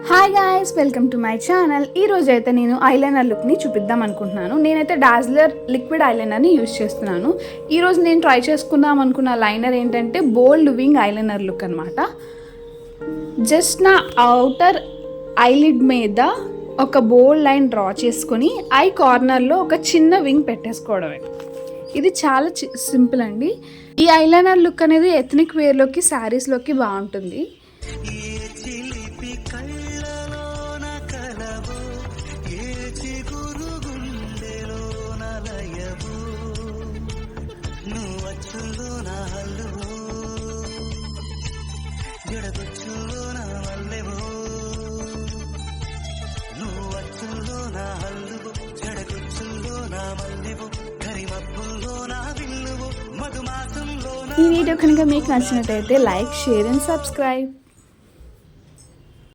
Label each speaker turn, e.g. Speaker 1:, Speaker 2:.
Speaker 1: Hi guys, welcome to my channel. ఈ రోజు అయితే నేను ఐలైనర్ లుక్ని చూపిద్దాం అనుకుంటున్నాను. నేనైతే డాజ్లర్ లిక్విడ్ ఐలైనర్ని యూజ్ చేస్తున్నాను. ఈరోజు నేను ట్రై చేసుకుందాం అనుకున్న లైనర్ ఏంటంటే బోల్డ్ వింగ్ ఐలైనర్ లుక్ అనమాట. జస్ట్ నా అవుటర్ ఐలిడ్ మీద ఒక బోల్డ్ లైన్ డ్రా చేసుకొని ఐ కార్నర్లో ఒక చిన్న వింగ్ పెట్టేసుకోవడమే. ఇది చాలా సింపుల్ అండి. ఈ ఐలైనర్ లుక్ అనేది ఎథ్నిక్ వేర్లోకి, శారీస్లోకి బాగుంటుంది. ఈ వీడియో కనుక మీకు నచ్చినట్టయితే లైక్, షేర్ అండ్ సబ్స్క్రైబ్.